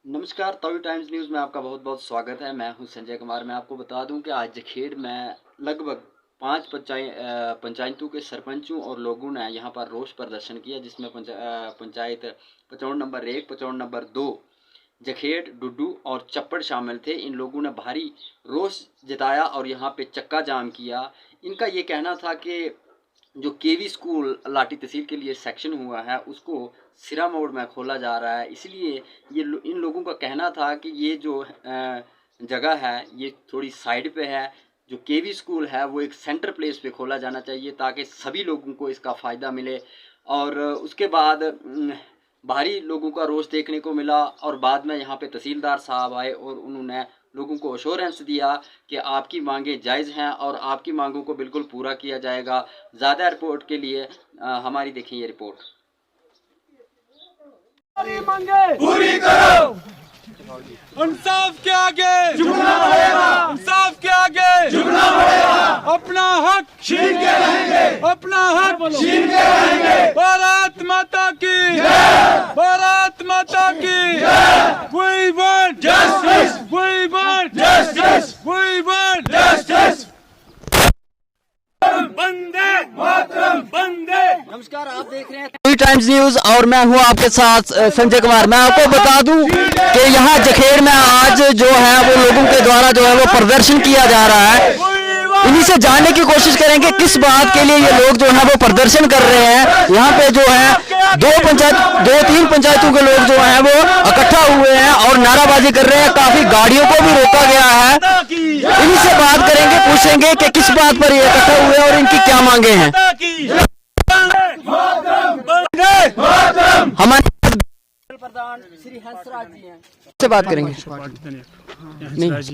नमस्कार, Tawi times news में आपका बहुत बहुत स्वागत है। मैं हूं संजय कुमार। मैं आपको बता दूं कि आज जखेड़ में लगभग 5 पंचायतों के सरपंचों और लोगों ने यहां पर रोष प्रदर्शन किया, जिसमें पंचायत पचौड़ नंबर 1, पचौड़ नंबर 2, जखेड़, डुड्डू और चप्पड़ शामिल थे। इन लोगों ने भारी रोष जताया और यहां पे चक्का जाम किया। इनका ये कहना था कि जो केवी स्कूल लाठी तहसील के लिए सेक्शन हुआ है उसको सिरा मोड़ में खोला जा रहा है, इसलिए इन लोगों का कहना था कि ये जो जगह है ये थोड़ी साइड पे है। जो केवी स्कूल है वो एक सेंटर प्लेस पे खोला जाना चाहिए ताकि सभी लोगों को इसका फ़ायदा मिले। और उसके बाद भारी लोगों का रोष देखने को मिला और बाद में यहाँ पे तहसीलदार साहब आए और उन्होंने लोगों को अश्योरेंस दिया कि आपकी मांगें जायज़ हैं और आपकी मांगों को बिल्कुल पूरा किया जाएगा। ज़्यादा रिपोर्ट के लिए हमारी देखें ये रिपोर्ट। मांगे पूरी करो, इंसाफ के आगे झुकना पड़ेगा, इंसाफ के आगे झुकना पड़ेगा। अपना हक छीन के रहेंगे, अपना हक छीन के रहेंगे। भारत माता की जय, भारत माता की जय। We want justice, we want justice, we want justice। बंदे मातरम, बंदे। नमस्कार, आप देख रहे हैं तवी टाइम्स न्यूज़ और मैं हूं आपके साथ संजय कुमार। मैं आपको बता दूं कि यहां जखेड़ में आज जो है वो लोगों के द्वारा जो है वो प्रदर्शन किया जा रहा है। इन्हीं से जानने की कोशिश करेंगे किस बात के लिए ये लोग जो है वो प्रदर्शन कर रहे हैं। यहाँ पे जो है दो तीन पंचायतों के लोग जो हैं वो इकट्ठा हुए हैं और नाराबाजी कर रहे हैं। काफी गाड़ियों को भी रोका गया है। इन्हीं से बात करेंगे, पूछेंगे कि किस बात पर ये इकट्ठा हुए हैं और इनकी क्या मांगे हैं। हमारे प्रधान श्री हंसराज जी हैं, से बात करेंगे। नहीं,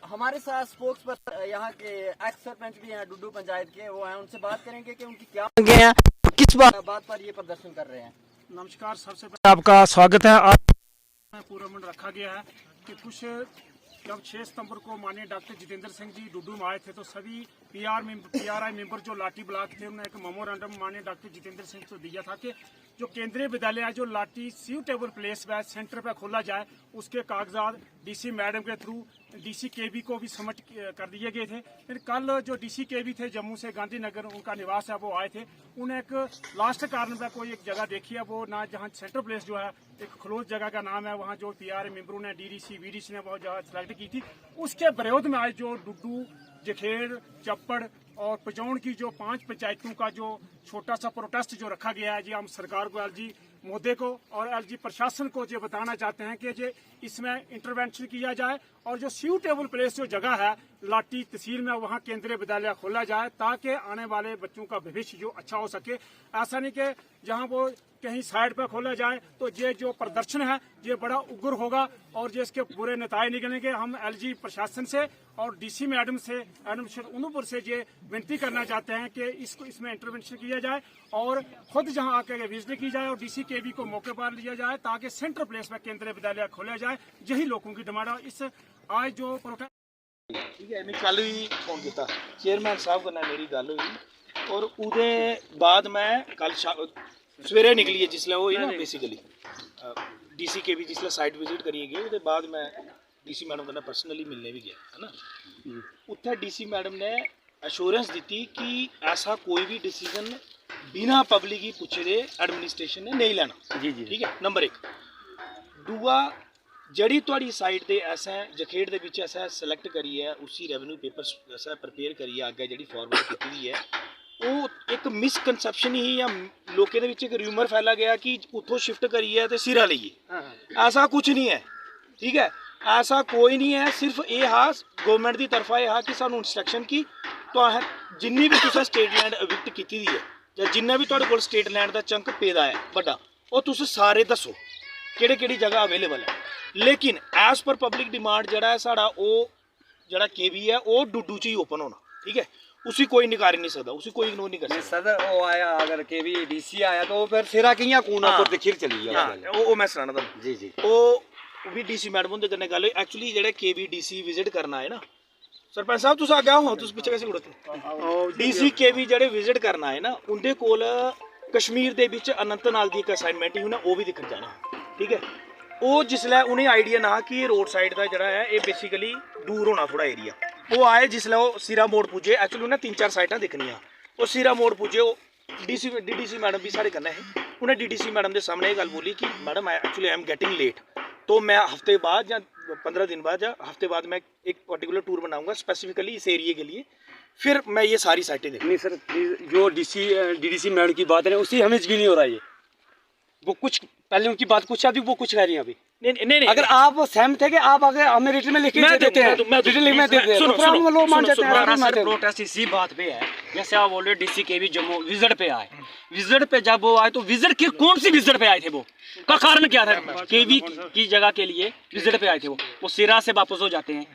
हमारे साथ स्पोक्स पर यहाँ के एक्स सरपंच भी हैं डुड्डू पंचायत के, वो हैं। उनसे बात करेंगे कि उनकी क्या मांगे हैं, किस बात पर ये प्रदर्शन कर रहे हैं। नमस्कार, सबसे पहले आपका स्वागत है। आज पूरा मंड रखा गया है कि कुछ जब 6 सितंबर को माननीय डॉक्टर जितेंद्र सिंह जी डुड्डू में आए थे तो सभी पीआरआई मेंबर जो लाठी ब्लॉक थे उन्होंने एक मेमोरेंडम माननीय डॉक्टर जितेंद्र सिंह को दिया था कि जो केंद्रीय विद्यालय है जो लाठी सूटेबल प्लेस व सेंटर पर खोला जाए, उसके कागजात डीसी मैडम के थ्रू डीसी केबी को भी सबमिट कर दिए गए थे। फिर कल जो डीसी केबी थे जम्मू से गांधीनगर, उनका निवास है, वो आए थे। उन्हें एक लास्ट कारण पर कोई एक जगह देखी है, वो ना जहाँ सेंटर प्लेस जो है एक क्लोज जगह का नाम है, वहाँ जो पीआरआई मेंबरों ने डीडीसी वीडीसी ने वो जगह सिलेक्ट की थी। उसके विरोध में आज जो डुड्डू, जखेड़, चप्पड़ और पचौड़ की जो 5 पंचायतों का जो छोटा सा प्रोटेस्ट जो रखा गया है जी, हम सरकार को, एलजी मोदी को और एलजी प्रशासन को ये बताना चाहते हैं कि ये इसमें इंटरवेंशन किया जाए और जो सूटेबल प्लेस जो जगह है लाठी तहसील में, वहाँ केंद्रीय विद्यालय खोला जाए ताकि आने वाले बच्चों का भविष्य जो अच्छा हो सके। ऐसा नहीं कि जहाँ वो कहीं साइड पर खोला जाए। तो ये जो प्रदर्शन है ये बड़ा उग्र होगा और ये इसके बुरे नतीजे निकलेंगे। हम एलजी प्रशासन से और डीसी मैडम से, उन्होंने से ये विनती करना चाहते हैं कि इसमें इंटरवेंशन किया जाए और खुद जहां आकर विजिट की जाए और डीसी केबी को मौके पर लिया जाए ताकि सेंट्रल प्लेस में केंद्रीय विद्यालय खोला जाए। यही लोगों की डिमांड है। इस आज जो प्रोटेस्ट ठीक है, मैं कल ही फोन किया चेयरमैन साहब को, मेरी गल हुई और उदे बाद मैं कल सवेरे निकली है जिसले वो ना बेसिकली डीसी के भी जिसले साइट विजिट करिए गए, उसके बाद मैं डीसी मैडम को पर्सनली मिलने भी गया है ना। उत्थे डीसी मैडम ने अश्योरेंस दी कि ऐसा कोई भी डिसीजन बिना पब्लिक ही पूछे दे एडमिनिस्ट्रेशन ने नहीं लेना। जी जी, ठीक है, नंबर 1। दूआ, जड़ी थोड़ी साइड से ऐसा जखेड़ के विच ऐसा सिलेक्ट करी है, उसी रेवेन्यू पेपर ऐसा प्रिपेयर करिए आगे जी फॉरवर्ड की है, वो एक मिसकनसैप्शन ही या लोगों के विच एक र्यूमर फैला गया कि उतो शिफ्ट करिए तो सिरा लीए। ऐसा कुछ नहीं है, ठीक है, ऐसा कोई नहीं है। सिर्फ ये हा गौरमेंट की तरफा यह कि सानू इंस्ट्रक्शन की तो जिन्नी भी तुसें स्टेट लैंड एविक्ट की दी है या जिन्ना भी तुहाडे कोल स्टेट लैंड का चंक पेदा है बड़ा, वो तुसीं सारे दसो किहड़ी जगह अवेलेबल है। लेकिन एज पर पब्लिक डिमांड जड़ा है साड़ा वो जड़ा केवी है वो डुड्डू च ही ओपन होना, ठीक है, उसी कोई निकार नहीं सकता, उसी कोई इग्नोर नहीं कर सकता। सदर वो आया, अगर केवी डीसी आया तो वो फिर सिरा कियां कूना तो खिर चली गया। वो मैं सुनाना तुहानू। जी जी, वो भी डीसी मैडम उनके कन्नै गल होई। एक्चुअली जेह्ड़े केवी डीसी विजिट करना है ना, सरपंच साहब तुस आगे आओ, तुस पिच्छे कैसे खड़ोते। डीसी केवी जेह्ड़े विजिट करना है ना, उंदे कोल कश्मीर दे विच अनंतनाग दी इक असाइनमेंट ही उन्हें वो भी दिक्खन जाना, ठीक है। ਉਹ ਜਿਸਲੇ ਉਹਨੇ ਆਈਡੀਆ ਨਾ ਕਿ ਇਹ ਰੋਡ ਸਾਈਡ ਦਾ ਜਿਹੜਾ ਹੈ ਇਹ ਬੇਸਿਕਲੀ ਦੂਰ ਹੋਣਾ ਥੋੜਾ ਏਰੀਆ ਉਹ ਆਏ ਜਿਸਲੇ ਉਹ ਸਿਰਾ ਮੋੜ ਪੁੱਜੇ ਐਕਚੁਅਲੀ ਉਹਨੇ 3-4 ਸਾਈਟਾਂ ਦਿਖਣੀਆਂ ਉਹ ਸਿਰਾ ਮੋੜ ਪੁੱਜੇ ਉਹ ਡੀਡੀਸੀ मैडम भी साढ़े करना है उन्हें डीडीसी मैडम के सामने ये गल बोली कि madam actually I am getting late तो मैं हफ्ते बाद या 15 दिन बाद या हफ्ते बाद मैं एक पर्टिकुलर टूर बनाऊंगा स्पेसिफिकली इस एरिए के लिए फिर मैं ये सारी साइटें देखूँ। नहीं सर, जो डीडीसी मैडम की बात है उसी हमें यकीन नहीं हो रहा है। ये वो कुछ पहले उनकी बात कुछ अभी वो कुछ कह रही है अभी। नहीं अगर आप सहमत है कि आप अगर हमें रिटर्न में लिख के देते हैं, रिटर्न लिख में देते हैं, तो फिर हम लोग मान जाते हैं। सर प्रोटेस्ट इसी बात पे है, जैसे आप बोल रहे डीसी के भी जम्मू विजिट पे आए, विजिट पे जब वो आए तो विजिट की कौन सी विजिट पे आए थे, वो का कारण क्या था? केवी की जगह के लिए विजिट पे आए थे, वो सिरा से वापस हो जाते हैं।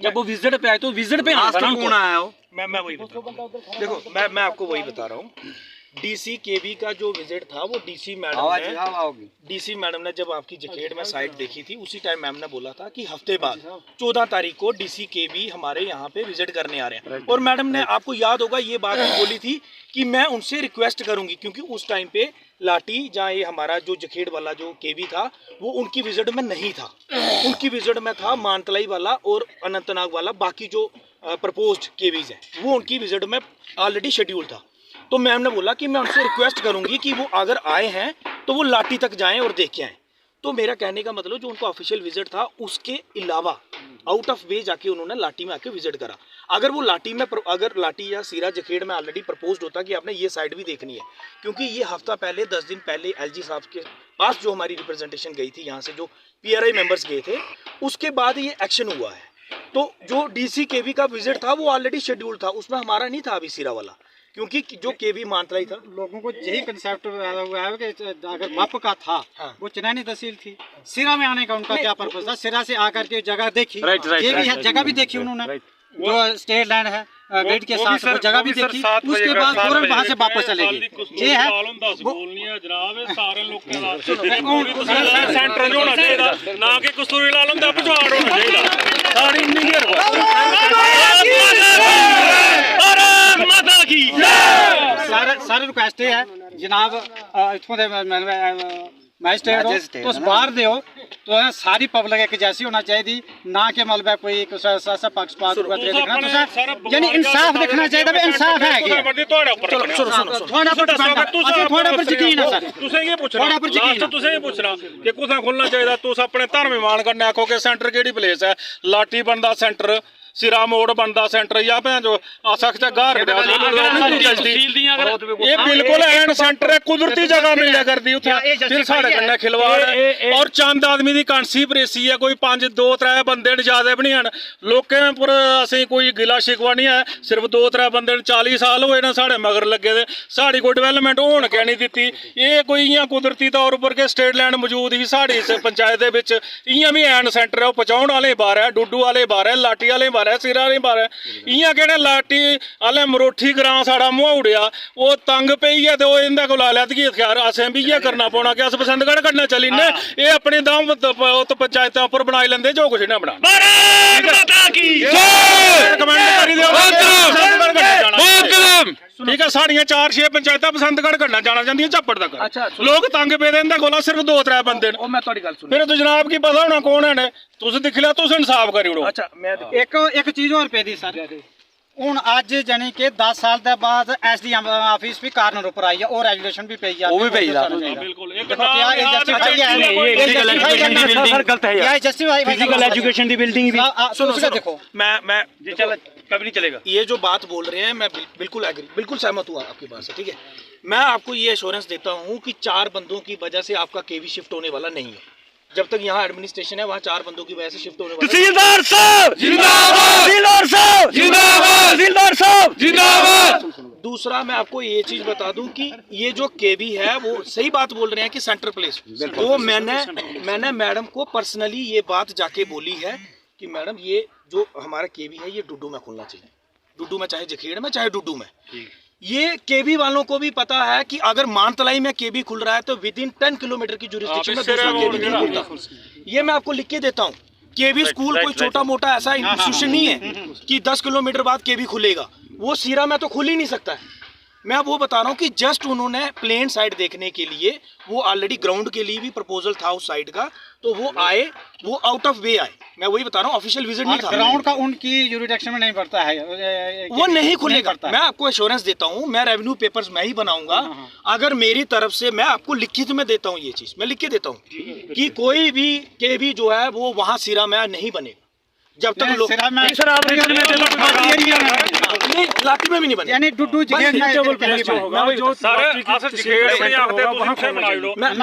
जब वो विजिट पे आए तो विजिट पे कौन आया हो? मैं वही देखो मैं आपको वही बता रहा हूँ। डीसी केवी का जो विजिट था वो डीसी मैडम ने जब आपकी जखेड़ में साइट देखी थी उसी टाइम मैम ने बोला था कि हफ्ते बाद 14 तारीख को डीसी केवी हमारे यहाँ पे विजिट करने आ रहे हैं। और मैडम ने आपको याद होगा ये बात भी बोली थी कि मैं उनसे रिक्वेस्ट करूंगी, क्योंकि उस टाइम पे लाठी जहाँ ये हमारा जो जखेड़ वाला जो केवी था वो उनकी विजिट में नहीं था, उनकी विजिट में था मानतलाई वाला और अनंतनाग वाला, बाकी जो प्रपोज्ड केवीज है वो उनकी विजिट में ऑलरेडी शेड्यूल था। तो मैम ने बोला कि मैं उनसे रिक्वेस्ट करूंगी कि वो अगर आए हैं तो वो लाठी तक जाएं और देख के आएँ। तो मेरा कहने का मतलब जो उनका ऑफिशियल विजिट था उसके अलावा आउट ऑफ वे जाके उन्होंने लाठी में आके विजिट करा। अगर वो लाठी में अगर लाठी या सिरा जखेड़ में ऑलरेडी प्रपोज्ड होता कि आपने ये साइड भी देखनी है, क्योंकि ये हफ्ता पहले 10 दिन पहले एलजी साहब के पास जो हमारी रिप्रेजेंटेशन गई थी यहाँ से जो पीआरआई मेंबर्स गए थे उसके बाद ये एक्शन हुआ है। तो जो डीसी केवी का विजिट था वो ऑलरेडी शेड्यूल था, उसमें हमारा नहीं था अभी सिरा वाला, क्योंकि जो केवी मानतलाई था। लोगों को यही कंसेप्ट हुआ है कि अगर मप का था वो चिनानी तहसील थी, सिरा में आने का उनका क्या पर्पस था? सिरा से आकर के जगह देखी, ये भी है जगह भी देखी उन्होंने, जो स्टेट लैंड है गेट के साथ वो जगह भी देखी, उसके बाद फौरन वहाँ से वापस चले गए। ये है सेंटर होना चाहिए ना कि कसूरी लाल होंदा पछाड़ होना चाहिए। सारी इंजीनियर सारे रिक्वेस्ट है जनाब इतों दे मैजिस्ट्रेट तुस बाहर दे हो तो सारी पब्लिक एक जैसी होना चाहिए, ना कि मतलब कोई पक्षपात देखना, यानी इंसाफ देखना चाहिए। इंसाफ है कि कुत्थै खुलना चाहिए? तुस अपने धर्म मान कन्नै आखो कि सेंटर केड़ी प्लेस है, लाठी बनदा सेंटर, सिरा मोड़ बनदा सेंटर, या भैन जो सख्त गार ये बिल्कुल एंड सेंटर है, कुदरती जगह मिल करदी उत्थे फिर साढ़े कन्नै खिलवाड़ है। और चंद आदमी दी कांस्पिरेसी है, कोई 5-2-3 बंदे न, ज्यादा भी नहीं हैं लोकें पर असें कोई गिला शिकवा नहीं है, सिर्फ 2-3 बंदे न 40 साल होए न साढ़े मगर लगे दे, साड़ी कोई डेवलपमेंट होन के नहीं दित्ती। ये कोई इयां कुदरती तौर पर के स्टेट लैंड मौजूद ही साड़ी इस पंचायत दे विच, इयां भी एंड सेंटर है, पहुंचाउण वाले बाहर है, डुडू वाले बाहर है, लाठी वाले बाहर है, सिरा नहीं बाहर है, इयां केड़े लाठी आले मरोठी ग्रां साड़ा मुहाउड़िया वो तंग पई है, तो इंदे कोल ला लैती हथियार, असें भी इयै करना पौना कि अस बसंतगढ़ कड्ढने चली ने, ये अपने दम तो पंचायतां उपर बनाई लैंदे जो कुछ इन्हें बना। ठीक है, साड़ियां 4-6 पंचायतां बसंतगढ़ कड्ढना जाना चाहदियां झप्पड़ तक। अच्छा, लोग तंग पे इंदे कोला सिर्फ 2-3 बंदे न, मैं तुहाडी गल सुनी, फिर तो जनाब की पता होना कौन है, तुस दिख लिया, तुस इंसाफ करी ओड़ो। अच्छा, मैं एक चीज और पे दी सर, ਹੁਣ ਅੱਜ ਜਾਨੀ ਕਿ 10 ਸਾਲ ਦੇ ਬਾਅਦ ਐਸਡੀਐਮ ਆਫਿਸ ਵੀ ਕਾਰਨਰ ਉੱਪਰ ਆਈ ਹੈ, ਉਹ ਰੈਗੂਲੇਸ਼ਨ ਵੀ ਪਈ ਜਾਂਦੀ ਉਹ ਵੀ ਪਈ ਜਾਂਦੀ ਬਿਲकुल। ਇਹ ਜਸਟੀਫਾਈ ਹੈ, ਫਿਜ਼ੀਕਲ ਐਜੂਕੇਸ਼ਨ ਦੀ ਬਿਲਡਿੰਗ ਸਰ गलत है यार, ये जस्टिफाई फिजिकल एजुकेशन दी बिल्डिंग भी सुनो देखो मैं चल कभी नहीं चलेगा। ये जो बात बोल रहे हैं मैं बिल्कुल एग्री, बिल्कुल सहमत हुआ आपकी बात से। ठीक है, मैं आपको ये एश्योरेंस देता हूँ कि 4 बंदों की वजह से आपका केवी शिफ्ट होने वाला नहीं है। जब तक यहाँ एडमिनिस्ट्रेशन है वहाँ 4 बंदों की वजह से शिफ्ट होने वाला। तहसीलदार साहब जिंदाबाद, तहसीलदार साहब जिंदाबाद, तहसीलदार साहब जिंदाबाद। दूसरा मैं आपको ये चीज बता दूं कि ये जो केवी है वो सही बात बोल रहे हैं कि सेंटर प्लेस, तो मैंने मैडम को पर्सनली ये बात जाके बोली है कि मैडम ये जो हमारा केवी है ये डुडू में खुलना चाहिए, डुडू में, चाहे जखेड़ में चाहे डुडू में। ये केवी वालों को भी पता है कि अगर मानतलाई में केवी खुल रहा है तो विद इन 10 किलोमीटर की जुरिस्डिक्शन में दूसरा केवी नहीं खुलता। ये मैं आपको लिख के देता हूँ। केवी स्कूल कोई छोटा मोटा ऐसा इंस्टीट्यूशन नहीं है कि 10 किलोमीटर बाद केवी खुलेगा, वो सिरा में तो खुल ही नहीं सकता है। मैं वो बता रहा हूँ कि जस्ट उन्होंने प्लेन साइड देखने के लिए, वो ऑलरेडी ग्राउंड के लिए भी प्रपोजल था उस साइड का, तो वो आए, वो आउट ऑफ वे आए। मैं वही बता रहा हूँ, ऑफिशियल विजिट नहीं था। ग्राउंड का उनकी यूरिडिक्शन में नहीं पड़ता है, वो नहीं खुलेगा। मैं आपको एश्योरेंस देता हूँ, मैं रेवेन्यू पेपर्स मैं ही बनाऊंगा। अगर मेरी तरफ से, मैं आपको लिखित में देता हूँ, ये चीज मैं लिख के देता हूँ कि कोई भी जो है वो वहाँ सिरा में नहीं बनेगा जब तक लोग लाठी में भी नहीं बने। यानी डुड्डू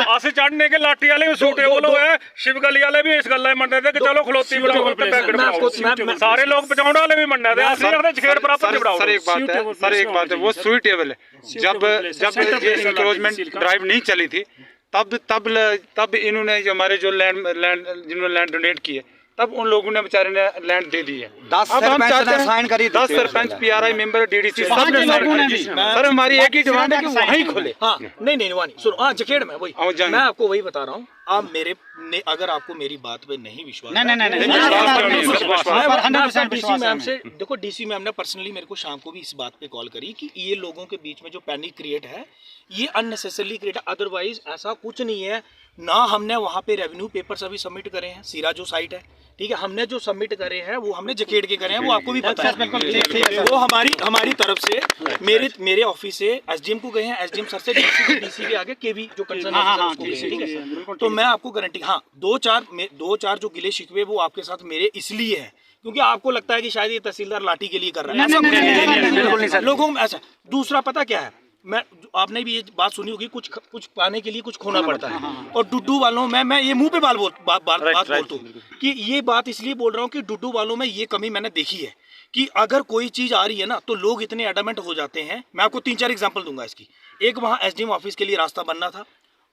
अस चढ़ने के लाठी वाले भी सूटेबल होए, शिव गली वाले भी इस गल्ला मनदे थे कि चलो खलोती बनाओ ते पैकेट बनाओ, सारे लोग पचाउण वाले भी मनदे थे, असली आखदे जखेड़ बराबर बनाओ। सर एक बात है, वो सुइटेबल है। जब ये इंक्रोचमेंट ड्राइव नहीं चली थी तब इन्होंने जो हमारे जो जिन्होंने लैंड डोनेट की है, तब उन लोगों ने बेचारे ने लैंड दे दी है। 10 सरपंच, PRI मेंबर, DDC सब ने साइन करी। सर हमारी एक ही डिमांड है कि वहीं खोले। हाँ नहीं वानी सुनो, हाँ जखेड़ में वही मैं आपको वही बता रहा हूँ। आप अगर आपको मेरी बात पे नहीं विश्वास, डीसी मैम से देखो, डीसी मैम ने पर्सनली मेरे को शाम को भी इस बात पे कॉल करी कि ये लोगों के बीच में जो पैनिक क्रिएट है, ये अननेसेसरली क्रिएट, अदरवाइज ऐसा कुछ नहीं है ना। हमने वहाँ पे रेवेन्यू पेपर्स अभी सबमिट करे हैं, सिरा जो साइट है, ठीक है, हमने जो सबमिट करे हैं वो हमने जखेड़ के करे हैं, वो आपको भी पता है। वो हमारी तरफ से मेरे ऑफिस से एसडीएम को गए हैं, एसडीएम सर से डीसी के आगे केवी जो कंसर्न है, ठीक है। तो मैं आपको गारंटी, हाँ, दो चार जो गिले शिकवे वो आपके साथ मेरे इसलिए है क्योंकि आपको लगता है कि शायद ये तहसीलदार लाठी के लिए कर रहा है, लोगों में ऐसा। दूसरा पता क्या है, आपने भी ये बात सुनी होगी, कुछ पाने के लिए कुछ खोना पड़ता है। और डुड्डू वालों में मैं ये मुंह पे बात बोलता हूँ कि ये बात इसलिए बोल रहा हूँ कि डुड्डू वालों में ये कमी मैंने देखी है कि अगर कोई चीज आ रही है ना तो लोग इतने एडमेंट हो जाते हैं। मैं आपको 3-4 एग्जांपल दूंगा इसकी। एक, वहाँ एसडीएम ऑफिस के लिए रास्ता बनना था,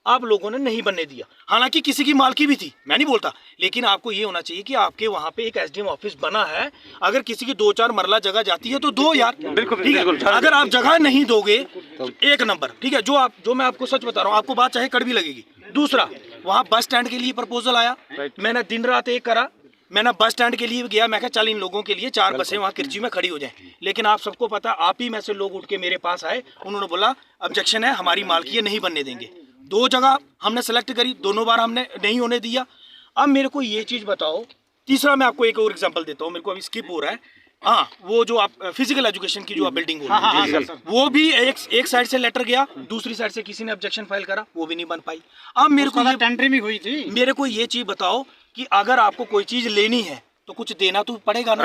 आप लोगों ने नहीं बनने दिया, हालांकि किसी की मालकी भी थी, मैं नहीं बोलता, लेकिन आपको ये होना चाहिए कि आपके वहाँ पे एक एसडीएम ऑफिस बना है, अगर किसी की 2-4 मरला जगह जाती है तो दो यार, बिल्कुल। अगर आप जगह नहीं दोगे तो 1 नंबर, ठीक है, जो मैं आपको सच बता रहा हूँ, आपको बात चाहे कड़वी लगेगी। दूसरा, वहाँ बस स्टैंड के लिए प्रपोजल आया, मैंने दिन रात एक करा, मैंने बस स्टैंड के लिए गया, मैं कहा चल इन लोगों के लिए 4 बसें वहाँ किरची में खड़ी हो जाएं, लेकिन आप सबको पता, आप ही में से लोग उठ के मेरे पास आए, उन्होंने बोला ऑब्जेक्शन है, हमारी मालकी है, नहीं बनने देंगे। 2 जगह हमने सेलेक्ट करी, दोनों बार हमने नहीं होने दिया। अब मेरे को ये चीज़ बताओ, तीसरा मैं आपको एक और एग्जांपल देता हूँ, मेरे को अभी स्किप हो रहा है। हाँ, वो जो आप फिजिकल एजुकेशन की जो आप बिल्डिंग वो भी एक साइड से लेटर गया, दूसरी साइड से किसी ने ऑब्जेक्शन फाइल करा, वो भी नहीं बन पाई। अब मेरे को टेंडरिंग हुई थी, मेरे को ये चीज़ बताओ कि अगर आपको कोई चीज़ लेनी है तो कुछ देना तो पड़ेगा ना।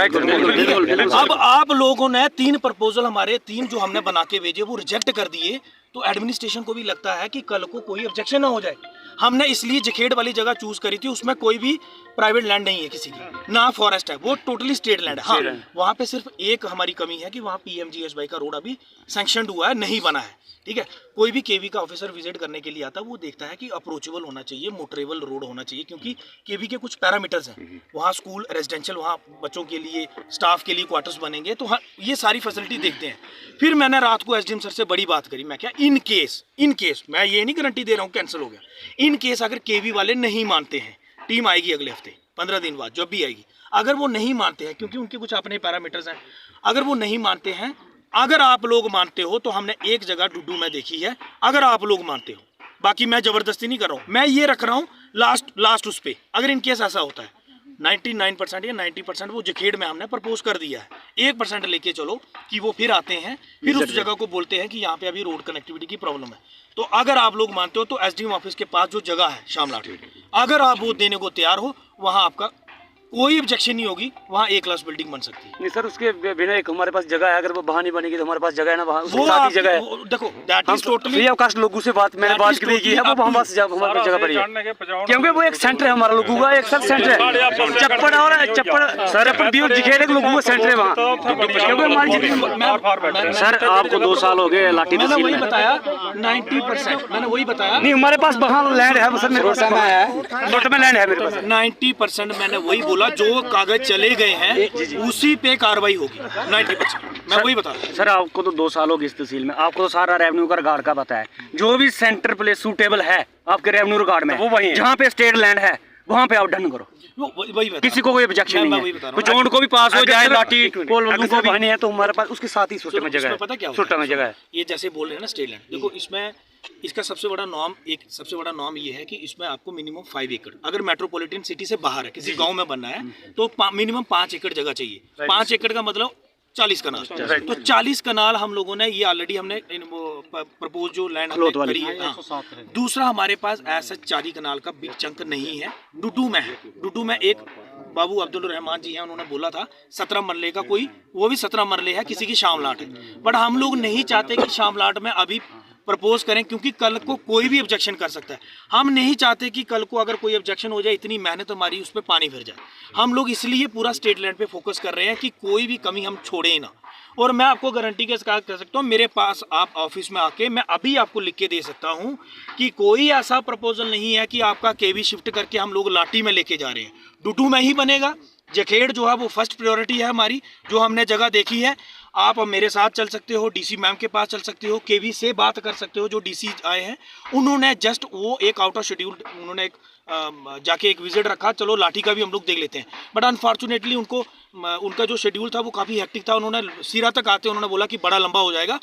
अब आप लोगों ने 3 प्रपोजल, हमारे 3 जो हमने बना के भेजे वो रिजेक्ट कर दिए, तो एडमिनिस्ट्रेशन को भी लगता है कि कल को कोई ऑब्जेक्शन ना हो जाए। हमने इसलिए जखेड़ वाली जगह चूज करी थी, उसमें कोई भी प्राइवेट लैंड नहीं है किसी की, ना फॉरेस्ट है, वो टोटली स्टेट लैंड है। हाँ, वहाँ पे सिर्फ एक हमारी कमी है कि वहाँ PMGSY का रोड अभी सैंक्शनड हुआ है, नहीं बना है, ठीक है। कोई भी केवी का ऑफिसर विजिट करने के लिए आता है, वो देखता है कि अप्रोचेबल होना चाहिए, मोटरेबल रोड होना चाहिए, क्योंकि केवी के कुछ पैरामीटर्स हैं, वहाँ स्कूल, रेजिडेंशियल, वहाँ बच्चों के लिए, स्टाफ के लिए क्वार्टर्स बनेंगे, तो हाँ, ये सारी फैसिलिटी देखते हैं। फिर मैंने रात को एसडीएम सर से बड़ी बात करी, मैं क्या, इन केस मैं ये नहीं गारंटी दे रहा हूँ कैंसिल हो गया, इन केस अगर केवी वाले नहीं मानते हैं, टीम आएगी अगले हफ्ते 15 दिन बाद, जब भी आएगी, अगर वो नहीं मानते हैं, क्योंकि उनके कुछ अपने पैरामीटर्स हैं, अगर वो नहीं मानते हैं, अगर आप लोग मानते हो तो हमने एक जगह डुड्डू में देखी है, अगर आप लोग मानते हो, बाकी मैं जबरदस्ती नहीं कर रहा हूँ, मैं ये रख रहा हूँ लास्ट उस पे, अगर इनकेस ऐसा होता है 99% या 90% वो जखेड़ में हमने प्रपोज कर दिया है, 1% लेके चलो कि वो फिर आते हैं, फिर उस जगह को बोलते हैं कि यहाँ पे अभी रोड कनेक्टिविटी की प्रॉब्लम है। तो अगर आप लोग मानते हो तो एसडीएम ऑफिस के पास जो जगह है शामलाट, अगर आप वो देने को तैयार हो, वहाँ आपका कोई ऑब्जेक्शन नहीं होगी, वहाँ A क्लास बिल्डिंग बन सकती है। नहीं सर, उसके बिना एक हमारे पास जगह है, अगर वो वहाँ नहीं बनेगी तो हमारे पास जगह है ना, वहाँ साथ ही जगह है। देखो that is totally free of cost लोगों से मैंने बात की है, वो हमारे जगह पर है, क्योंकि वो एक सेंटर है हमारा लोगों का, एक सब सेंटर है, चप्पड़ और चप्पड़ भी जखेड़ के लोगों का सेंटर है वहाँ, क्योंकि सर आपको 2 साल हो गए लाठी, मैंने वही बताया 90%, मैंने वही बताया नहीं, हमारे पास वहाँ लैंड है सर, मेरे पास नोट में लैंड है मेरे पास 90%, मैंने वही बोला, जो कागज चले गए हैं उसी पे कार्रवाई होगी 90%, मैं वही बता रहा हूँ। सर आपको तो 2 साल हो गए इस तहसील में, आपको तो सारा रेवेन्यू का रिकॉर्ड का पता है, जो भी सेंटर प्लेस सूटेबल है आपके रेवेन्यू रिकॉर्ड में, वो वही जहाँ पे स्टेट लैंड है वहाँ पे आप डन करो, वही बता किसी को कोई ऑब्जेक्शन मैं नहीं वही है। बता रहा हूँ। तो जोन को भी पास हो जाए, लाठी कोल को भी बहने है तो हमारे पास उसके साथ ही सुट्टे में जगह उसमें पता क्या है, होता सुट्टा में जगह है। ये जैसे बोल रहे हैं ना स्टेट लैंड, देखो इसमें इसका सबसे बड़ा नॉर्म ये है कि इसमें आपको मिनिमम 5 एकड़, अगर मेट्रोपॉलिटन सिटी से बाहर है, किसी गांव में बनना है तो मिनिमम 5 एकड़ जगह चाहिए। 5 एकड़ का मतलब 40 कनाल। तो 40 कनाल हम लोगों ने ये ऑलरेडी हमने प्रपोज जो लैंड हमने करी है। हाँ। दूसरा हमारे पास ऐसा 40 कनाल का बिग चंक नहीं है, डुडू में है। डुडू में एक बाबू अब्दुल रहमान जी हैं, उन्होंने बोला था 17 मरले का कोई, वो भी 17 मरले है, किसी की शामलाट है। बट हम लोग नहीं चाहते कि शामलाट में अभी प्रपोज करें, क्योंकि कल को कोई भी ऑब्जेक्शन कर सकता है। हम नहीं चाहते कि कल को अगर कोई ऑब्जेक्शन हो जाए, इतनी मेहनत हमारी उस पर पानी फिर जाए। हम लोग इसलिए पूरा स्टेट लैंड पे फोकस कर रहे हैं कि कोई भी कमी हम छोड़े ही ना। और मैं आपको गारंटी के साथ कह सकता हूँ, मेरे पास आप ऑफिस में आके मैं अभी आपको लिख के दे सकता हूँ कि कोई ऐसा प्रपोजल नहीं है कि आपका केवी शिफ्ट करके हम लोग लाठी में लेके जा रहे हैं। डुडू में ही बनेगा। जखेड़ जो है वो फर्स्ट प्रायोरिटी है हमारी, जो हमने जगह देखी है। आप मेरे साथ चल सकते हो, डीसी मैम के पास चल सकते हो, केवी से बात कर सकते हो। जो डीसी आए हैं उन्होंने जस्ट वो एक आउट ऑफ शेड्यूल, उन्होंने एक जाके एक विजिट रखा, चलो लाठी का भी हम लोग देख लेते हैं। बट अनफॉर्चुनेटली उनको उनका जो शेड्यूल था वो काफ़ी हेक्टिक था। उन्होंने सिरा तक आते उन्होंने बोला कि बड़ा लंबा हो जाएगा,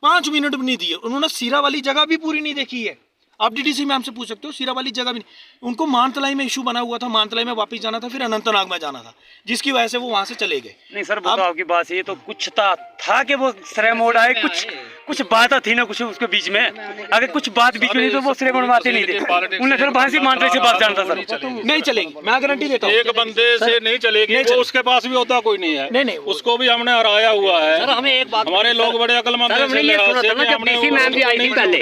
5 मिनट भी नहीं दिए। उन्होंने सिरा वाली जगह भी पूरी नहीं देखी है। आप डीडीसी मैम से पूछ सकते हो, सिरा वाली जगह भी नहीं। उनको मानतलाई में इशू बना हुआ था, मानतलाई में वापस जाना था, फिर अनंतनाग में जाना था, जिसकी वजह से वो वहां से चले गए। नहीं सर, वो तो आपकी बात सही है। तो कुछ था कि वो श्रेय मोड़ आए, कुछ बात थी ना कुछ उसके बीच में। अगर कुछ बात बीच में नहीं तो वो श्रेय मोड़ में आते नहीं थे। उन्हें फिर वहां से मानतलाई से बात जानता सर, नहीं चलेगी, मैं गारंटी देता हूँ। एक बंदे से नहीं चलेगी, वो उसके पास भी होता कोई नहीं है। नहीं उसको भी हमने हराया हुआ है। सर हमें एक बात, हमारे लोग बड़े अकलमंद हैं। हमने ये सुना था ना जब डीसी मैम जी आई थी पहले,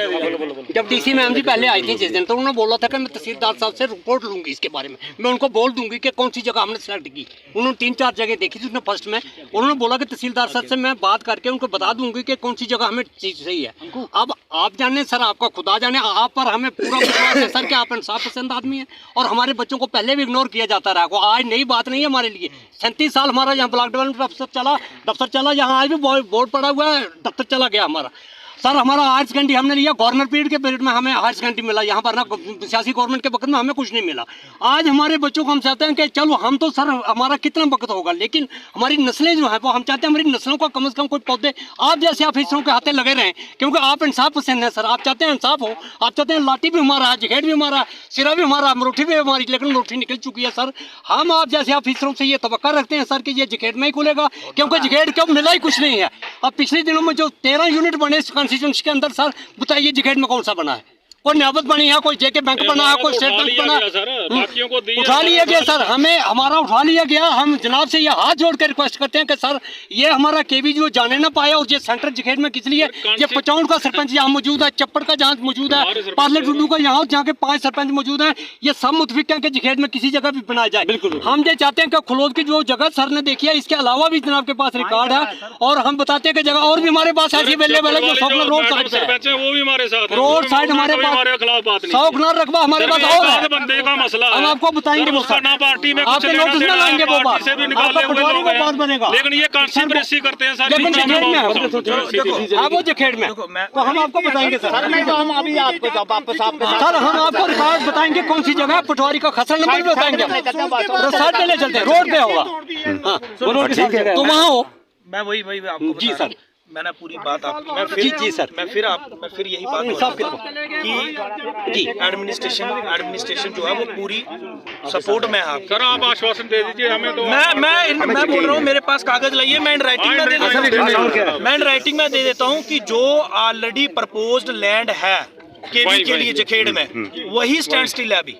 जब डीसी मैम जी पहले आई थी जिस दिन, तो उन्होंने बोला था कि मैं तहसीलदार साहब से रिपोर्ट लूंगी इसके बारे में, मैं उनको बोल दूंगी कि कौन सी जगह हमने सेलेक्ट की। उन्होंने 3-4 जगह देखी थी उसने फर्स्ट में, उन्होंने बोला कि तहसीलदार साहब से मैं बात करके उनको बता दूंगी कि कौन सी जगह हमें सही है। अब आप जाने सर, आपका खुदा जाने, आप पर हमें पूरा विश्वास है सर कि आप इंसाफ पसंद आदमी हैं और हमारे बच्चों को पहले भी इग्नोर किया जाता रहा। को आज नई बात नहीं है हमारे लिए। 37 साल हमारा यहाँ ब्लॉक डेवलपमेंट दफ्तर चला, यहाँ आज भी बोर्ड पड़ा हुआ है, दफ्तर चला गया हमारा। सर हमारा हायर सेकेंडरी हमने लिया, गवर्नर पीरियड के पीरियड में हमें हायर सेकेंडरी मिला, यहाँ पर ना सियासी गवर्नमेंट के वक्त में हमें कुछ नहीं मिला। आज हमारे बच्चों को हम चाहते हैं कि चलो हम तो सर हमारा कितना वक्त होगा, लेकिन हमारी नस्लें जो हैं वो हम चाहते हैं हमारी नस्लों को कम से कम कोई पौधे आप जैसे ऑफिसरों के हाथे लगे रहें, क्योंकि आप इंसाफ पसंद हैं सर। आप चाहते हैं इंसाफ हो, आप चाहते हैं लाठी भी हमारा है, जखेड़ भी हमारा है, सिरा भी हमारा, अमरोठी भी हमारी, लेकिन अमरोठी निकल चुकी है सर। हम आप जैसे ऑफिसरों से ये तवक्का रखते हैं सर कि ये जखेड़ में ही खुलेगा, क्योंकि जखेड़ क्यों मिला ही कुछ नहीं है। अब पिछले दिनों में जो 13 यूनिट बने इस कॉन्स्टिट्यूंसी के अंदर सर, बताइए जखेड़ में कौन सा बना है? कोई नियामत बनी है, कोई जेके बैंक बना है, कोई स्टेट बैंक बना, उठा लिया गया सर। हमें हमारा उठा लिया गया। हम जनाब से ये हाथ जोड़ कर रिक्वेस्ट करते हैं कि सर ये हमारा केवी जो जाने ना पाया, और ये सेंटर जखेड़ में किस लिए, ये पचौड़ का सरपंच यहाँ मौजूद है, चप्पड़ का जहाँ मौजूद है, पार्ले डुडू का यहाँ, जहाँ के 5 सरपंच मौजूद हैं, ये सब मुतफिक हैं कि जखेड़ में किसी जगह भी बनाया जाए। बिल्कुल हम ये चाहते हैं कि खलोद की जो जगह सर ने देखी है, इसके अलावा भी जनाब के पास रिकॉर्ड है, और हम बताते हैं कि जगह और भी हमारे पास ऐसी अवेलेबल है जो सोकला रोड साइड पे, वो भी हमारे साथ, रोड साइड हमारे पास 100 कनाल रकबा हमारे पास और है। बंदे का मसला हम आपको बताएंगे वो सर, ना पार्टी में आपके नोटिस में लाएंगे वो बात, आपका पटवारी को बात बनेगा, लेकिन ये कांस्पिरेसी करते हैं सर। लेकिन जखेड़ में है वो जखेड़ में, तो हम आपको बताएंगे सर। नहीं तो हम अभी आपको वापस सर हम आपको रिकॉर्ड बताएंगे कौन सी जगह, पटवारी का खसर नंबर भी बताएंगे, साइड पे ले चलते हैं, रोड पे होगा तो वहाँ हो। मैं वही आपको जी सर, मैंने पूरी बात आपकी, मैं जी सर, मैं फिर यही बात कि एडमिनिस्ट्रेशन जो है वो पूरी सपोर्ट में है। सर आप आश्वासन दे दीजिए हमें। तो मैं बोल रहा हूँ, मेरे पास कागज लाइए, मैं इन राइटिंग में दे देता हूँ कि जो ऑलरेडी प्रपोज्ड लैंड है केवी के लिए जखेड़ में, वही स्टैंड स्टिल है अभी।